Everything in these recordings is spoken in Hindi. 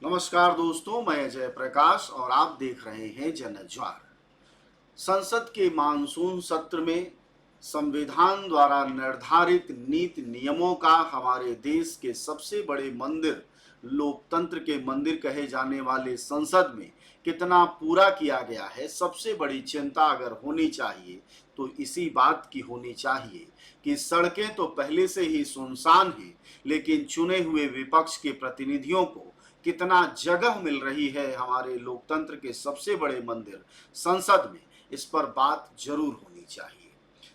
नमस्कार दोस्तों, मैं अजय प्रकाश और आप देख रहे हैं जनज्वार। संसद के मानसून सत्र में संविधान द्वारा निर्धारित नीति नियमों का हमारे देश के सबसे बड़े मंदिर, लोकतंत्र के मंदिर कहे जाने वाले संसद में कितना पूरा किया गया है, सबसे बड़ी चिंता अगर होनी चाहिए तो इसी बात की होनी चाहिए कि सड़कें तो पहले से ही सुनसान हैं, लेकिन चुने हुए विपक्ष के प्रतिनिधियों को कितना जगह मिल रही है हमारे लोकतंत्र के सबसे बड़े मंदिर संसद में, इस पर बात जरूर होनी चाहिए।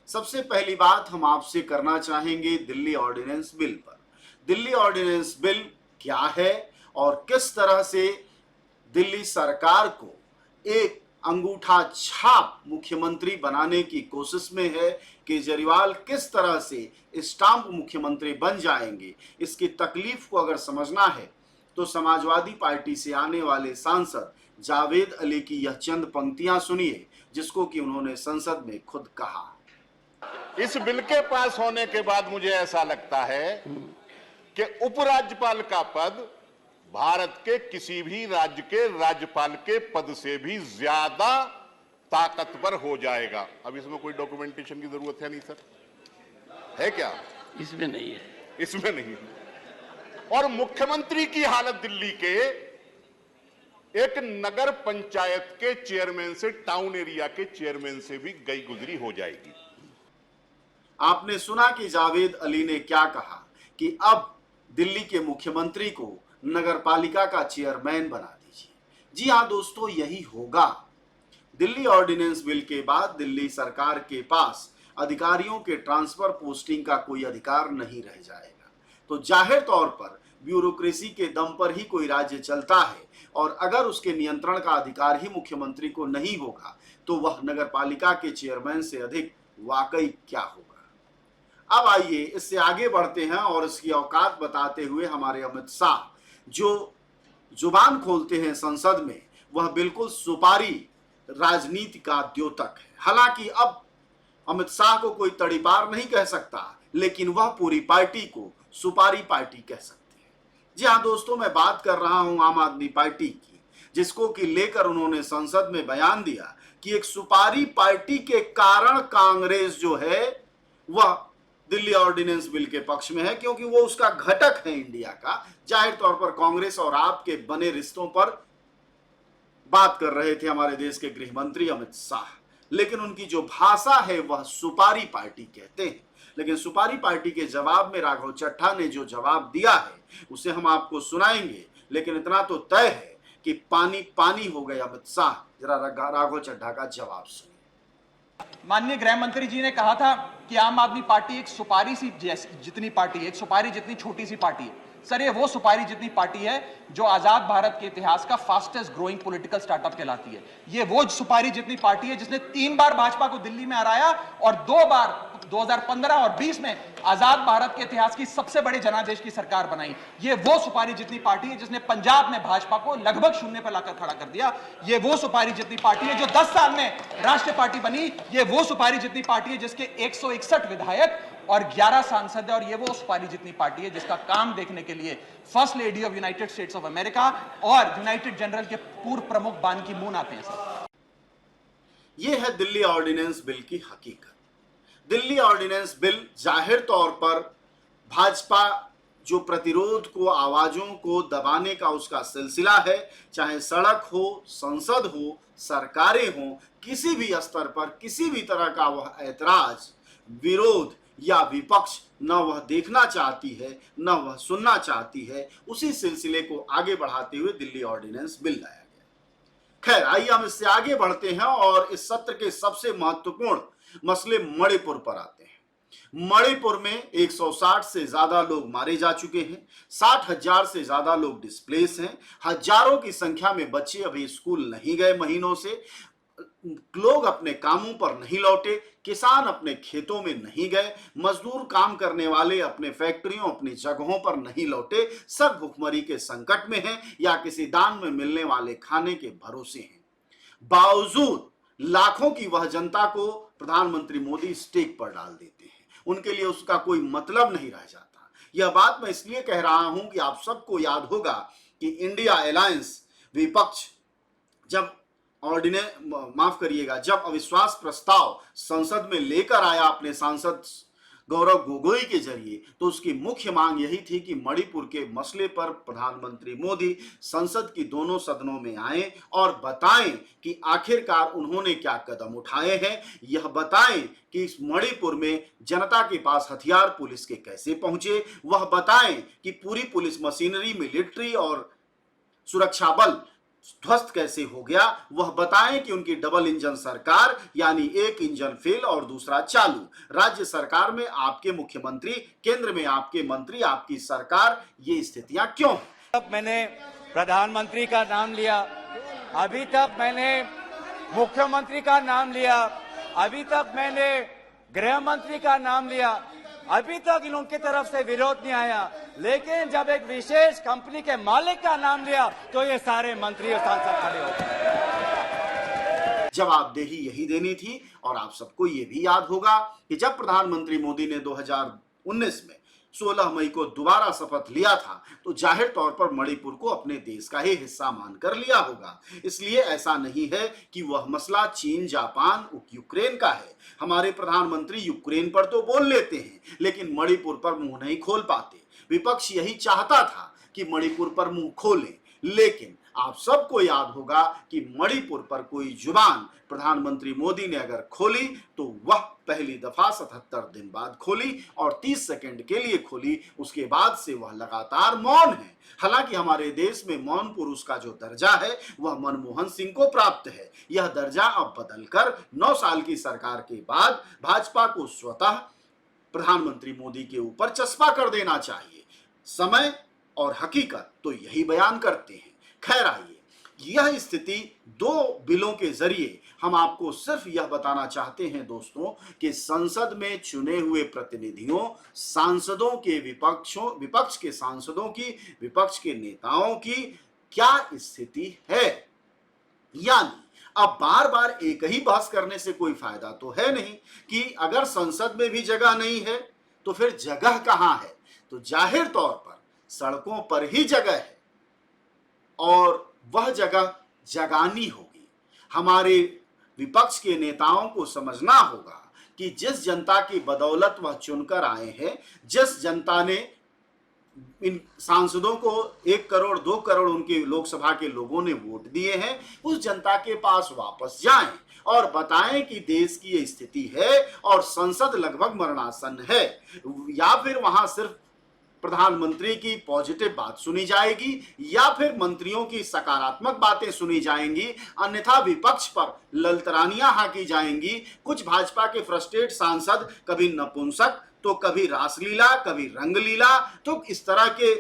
सबसे पहली बात हम आपसे करना चाहेंगे दिल्ली ऑर्डिनेंस बिल पर। दिल्ली ऑर्डिनेंस बिल क्या है और किस तरह से दिल्ली सरकार को एक अंगूठा छाप मुख्यमंत्री बनाने की कोशिश में है। केजरीवाल किस तरह से स्टाम्प मुख्यमंत्री बन जाएंगे, इसकी तकलीफ को अगर समझना है तो समाजवादी पार्टी से आने वाले सांसद जावेद अली की यह चंद पंक्तियां सुनिए, जिसको कि उन्होंने संसद में खुद कहा। इस बिल के पास होने के बाद मुझे ऐसा लगता है कि उपराज्यपाल का पद भारत के किसी भी राज्य के राज्यपाल के पद से भी ज्यादा ताकतवर हो जाएगा। अब इसमें कोई डॉक्यूमेंटेशन की जरूरत है नहीं सर, है क्या? इसमें नहीं है, इसमें नहीं है। और मुख्यमंत्री की हालत दिल्ली के एक नगर पंचायत के चेयरमैन से, टाउन एरिया के चेयरमैन से भी गई गुजरी हो जाएगी। आपने सुना कि जावेद अली ने क्या कहा कि अब दिल्ली के मुख्यमंत्री को नगर पालिका का चेयरमैन बना दीजिए। जी हाँ दोस्तों, यही होगा। दिल्ली ऑर्डिनेंस बिल के बाद दिल्ली सरकार के पास अधिकारियों के ट्रांसफर पोस्टिंग का कोई अधिकार नहीं रह जाएगा। तो जाहिर तौर पर ब्यूरोक्रेसी के दम पर ही कोई राज्य चलता है, और अगर उसके नियंत्रण का अधिकार ही मुख्यमंत्री को नहीं होगा तो वह नगर पालिका के चेयरमैन से अधिक वाकई क्या होगा। अब आइए इससे आगे बढ़ते हैं और इसकी औकात बताते हुए हमारे अमित शाह जो जुबान खोलते हैं संसद में, वह बिल्कुल सुपारी राजनीति का द्योतक है। हालांकि अब अमित शाह को कोई तड़ीपार नहीं कह सकता, लेकिन वह पूरी पार्टी को सुपारी पार्टी कह सकते हैं। जी हाँ दोस्तों, मैं बात कर रहा हूं आम आदमी पार्टी की, जिसको कि लेकर उन्होंने संसद में बयान दिया कि एक सुपारी पार्टी के कारण कांग्रेस जो है वह दिल्ली ऑर्डिनेंस बिल के पक्ष में है, क्योंकि वो उसका घटक है इंडिया का। जाहिर तौर पर कांग्रेस और आप के बने रिश्तों पर बात कर रहे थे हमारे देश के गृह मंत्री अमित शाह, लेकिन उनकी जो भाषा है वह सुपारी पार्टी कहते हैं। लेकिन सुपारी पार्टी के जवाब में राघव चड्ढा ने जो जवाब दिया है उसे हम आपको सुनाएंगे, लेकिन इतना तो तय है कि पानी पानी हो गए अमित शाह। जरा राघव चड्ढा का जवाब सुनिए। माननीय गृह मंत्री जी ने कहा था कि आम आदमी पार्टी एक सुपारी सी जितनी पार्टी है, एक सुपारी जितनी छोटी सी पार्टी है। सर, ये वो सुपारी जितनी पार्टी है जो आजाद भारत के इतिहास का फास्टेस्ट ग्रोइंग पॉलिटिकल स्टार्टअप कहलाती है। ये वो सुपारी जितनी पार्टी है जिसने 3 बार भाजपा को दिल्ली में हराया और 2 बार 2015 और 20 में आजाद भारत के इतिहास की सबसे बड़े जनादेश की सरकार बनाई। ये वो सुपारी जितनी पार्टी है जिसने पंजाब में भाजपा को लगभग शून्य पर लाकर खड़ा कर दिया। ये वो सुपारी जितनी पार्टी है जो 10 साल में राष्ट्रीय पार्टी बनी। ये वो सुपारी जितनी पार्टी है जिसके 161 विधायक और 11 सांसद है। और ये वो सुपारी जितनी पार्टी है जिसका काम देखने के लिए first lady of United states of America और यूनाइटेड जनरल के पूर्व प्रमुख बान की मून आते हैं। सर, यह है दिल्ली ऑर्डिनेंस बिल की हकीकत। दिल्ली ऑर्डिनेंस बिल जाहिर तौर पर भाजपा जो प्रतिरोध को, आवाजों को दबाने का उसका सिलसिला है, चाहे सड़क हो, संसद हो, सरकारें हो, किसी भी स्तर पर किसी भी तरह का वह ऐतराज, विरोध या विपक्ष न वह देखना चाहती है न वह सुनना चाहती है। उसी सिलसिले को आगे बढ़ाते हुए दिल्ली ऑर्डिनेंस बिल लाया गया। खैर, आइए हम इससे आगे बढ़ते हैं और इस सत्र के सबसे महत्वपूर्ण मसले मणिपुर पर आते हैं। मणिपुर में 160 से ज्यादा लोग मारे जा चुके हैं, 60,000 से ज्यादा लोग डिस्प्लेस हैं, हजारों की संख्या में बच्चे अभी स्कूल नहीं गए महीनों से, लोग अपने कामों पर नहीं लौटे, किसान अपने खेतों में नहीं गए, मजदूर काम करने वाले अपने फैक्ट्रियों, अपनी जगहों पर नहीं लौटे। सब भुखमरी के संकट में हैं या किसी दान में मिलने वाले खाने के भरोसे हैं। बावजूद लाखों की वह जनता को प्रधानमंत्री मोदी स्टेक पर डाल देते हैं, उनके लिए उसका कोई मतलब नहीं रह जाता। यह बात मैं इसलिए कह रहा हूं कि आप सबको याद होगा कि कि इंडिया अलायंस विपक्ष जब जब अविश्वास प्रस्ताव संसद में लेकर आया अपने सांसद गौरव गोगोई के जरिए, तो उसकी मुख्य मांग यही थी कि मणिपुर के मसले पर प्रधानमंत्री मोदी संसद की दोनों सदनों में आए और बताएं कि आखिरकार उन्होंने क्या कदम उठाए हैं। यह बताएं कि इस मणिपुर में जनता के पास हथियार पुलिस के कैसे पहुंचे, वह बताएं कि पूरी पुलिस मशीनरी, मिलिट्री और सुरक्षा बल ध्वस्त कैसे हो गया, वह बताएं कि उनकी डबल इंजन सरकार यानी एक इंजन फेल और दूसरा चालू, राज्य सरकार में आपके मुख्यमंत्री, केंद्र में आपके मंत्री, आपकी सरकार, ये स्थितियां क्यों हैं? तक मैंने प्रधानमंत्री का नाम लिया, अभी तक मैंने मुख्यमंत्री का नाम लिया, अभी तक मैंने गृह मंत्री का नाम लिया, अभी तक इन उनकी तरफ से विरोध नहीं आया। लेकिन जब एक विशेष कंपनी के मालिक का नाम लिया तो ये सारे मंत्री और सांसद खड़े हो गए। जवाबदेही यही देनी थी। और आप सबको ये भी याद होगा कि जब प्रधानमंत्री मोदी ने 2019 में 16 मई को दोबारा शपथ लिया था, तो जाहिर तौर पर मणिपुर को अपने देश का ही हिस्सा मानकर लिया होगा। इसलिए ऐसा नहीं है कि वह मसला चीन, जापान, यूक्रेन का है। हमारे प्रधानमंत्री यूक्रेन पर तो बोल लेते हैं, लेकिन मणिपुर पर मुंह नहीं खोल पाते। विपक्ष यही चाहता था कि मणिपुर पर मुंह खोलें, लेकिन आप सबको याद होगा कि मणिपुर पर कोई जुबान प्रधानमंत्री मोदी ने अगर खोली तो वह पहली दफा 77 दिन बाद खोली और 30 सेकंड के लिए खोली। उसके बाद से वह लगातार मौन है। हालांकि हमारे देश में मौन पुरुष का जो दर्जा है वह मनमोहन सिंह को प्राप्त है। यह दर्जा अब बदलकर 9 साल की सरकार के बाद भाजपा को स्वतः प्रधानमंत्री मोदी के ऊपर चस्पा कर देना चाहिए। समय और हकीकत तो यही बयान करते हैं। खैर आइए, यह स्थिति 2 बिलों के जरिए हम आपको सिर्फ यह बताना चाहते हैं दोस्तों कि संसद में चुने हुए प्रतिनिधियों, सांसदों के विपक्ष के सांसदों की, विपक्ष के नेताओं की क्या स्थिति है। यानी अब बार बार एक ही बहस करने से कोई फायदा तो है नहीं कि अगर संसद में भी जगह नहीं है तो फिर जगह कहां है। तो जाहिर तौर पर सड़कों पर ही जगह है और वह जगह जगानी होगी। हमारे विपक्ष के नेताओं को समझना होगा कि जिस जनता की बदौलत वह चुनकर आए हैं, जिस जनता ने इन सांसदों को 1 करोड़ 2 करोड़ उनके लोकसभा के लोगों ने वोट दिए हैं, उस जनता के पास वापस जाएं और बताएं कि देश की ये स्थिति है और संसद लगभग मरणासन है। या फिर वहां सिर्फ प्रधानमंत्री की पॉजिटिव बात सुनी जाएगी या फिर मंत्रियों की सकारात्मक बातें सुनी जाएंगी, अन्यथा विपक्ष पर ललतरानियां हाकी जाएंगी। कुछ भाजपा के फ्रस्ट्रेट सांसद कभी नपुंसक तो कभी रासलीला, कभी रंगलीला, तो इस तरह के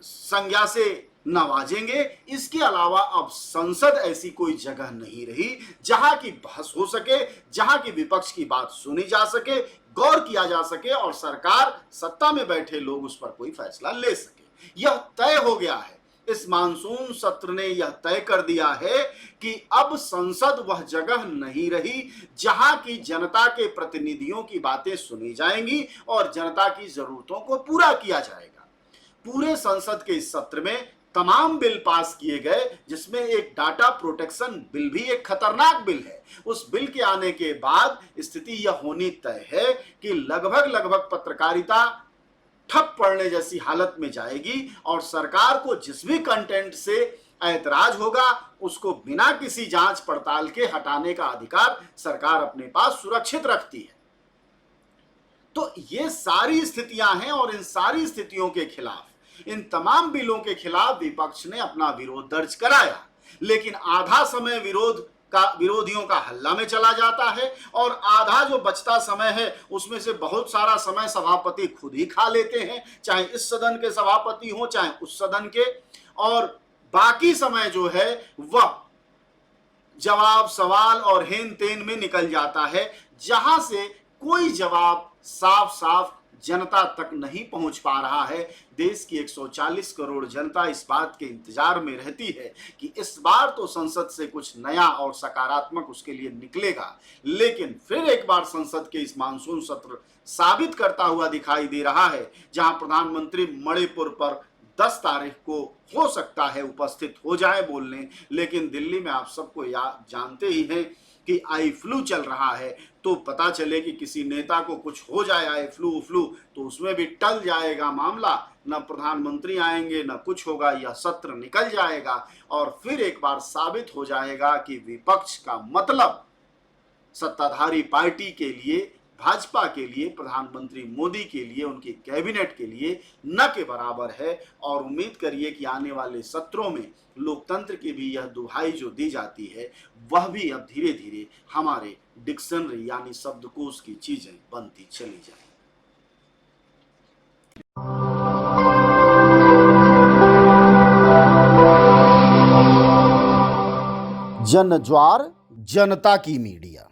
संज्ञा से नवाजेंगे। इसके अलावा अब संसद ऐसी कोई जगह नहीं रही जहां की बहस हो सके, जहां की विपक्ष की बात सुनी जा सके, गौर किया जा सके और सरकार, सत्ता में बैठे लोग उस पर कोई फैसला ले सके। यह तय हो गया है। इस मानसून सत्र ने यह तय कर दिया है कि अब संसद वह जगह नहीं रही जहां की जनता के प्रतिनिधियों की बातें सुनी जाएंगी और जनता की जरूरतों को पूरा किया जाएगा। पूरे संसद के इस सत्र में तमाम बिल पास किए गए, जिसमें एक डाटा प्रोटेक्शन बिल भी एक खतरनाक बिल है। उस बिल के आने के बाद स्थिति यह होनी तय है कि लगभग पत्रकारिता ठप पड़ने जैसी हालत में जाएगी और सरकार को जिस भी कंटेंट से ऐतराज होगा उसको बिना किसी जांच पड़ताल के हटाने का अधिकार सरकार अपने पास सुरक्षित रखती है। तो ये सारी स्थितियां हैं और इन सारी स्थितियों के खिलाफ, इन तमाम बिलों के खिलाफ विपक्ष ने अपना विरोध दर्ज कराया, लेकिन आधा समय विरोधियों का हल्ला में चला जाता है और आधा जो बचता समय है उसमें से बहुत सारा समय सभापति खुद ही खा लेते हैं, चाहे इस सदन के सभापति हो चाहे उस सदन के, और बाकी समय जो है वह जवाब, सवाल और हेन तेन में निकल जाता है, जहां से कोई जवाब साफ जनता तक नहीं पहुंच पा रहा है। देश की 140 करोड़ जनता इस बात के इंतजार में रहती है कि इस बार तो संसद से कुछ नया और सकारात्मक उसके लिए निकलेगा, लेकिन फिर एक बार संसद के इस मानसून सत्र साबित करता हुआ दिखाई दे रहा है, जहां प्रधानमंत्री मणिपुर पर 10 तारीख को हो सकता है उपस्थित हो जाए बोलने, लेकिन दिल्ली में आप सबको जानते ही हैं कि आई फ्लू चल रहा है, तो पता चले कि किसी नेता को कुछ हो जाए आई फ्लू तो उसमें भी टल जाएगा मामला, न प्रधानमंत्री आएंगे न कुछ होगा, यह सत्र निकल जाएगा और फिर एक बार साबित हो जाएगा कि विपक्ष का मतलब सत्ताधारी पार्टी के लिए, भाजपा के लिए, प्रधानमंत्री मोदी के लिए, उनके कैबिनेट के लिए न के बराबर है। और उम्मीद करिए कि आने वाले सत्रों में लोकतंत्र की भी यह दुहाई जो दी जाती है वह भी अब धीरे धीरे हमारे डिक्शनरी यानी शब्दकोश की चीजें बनती चली जाए। जन ज्वार जनता की मीडिया।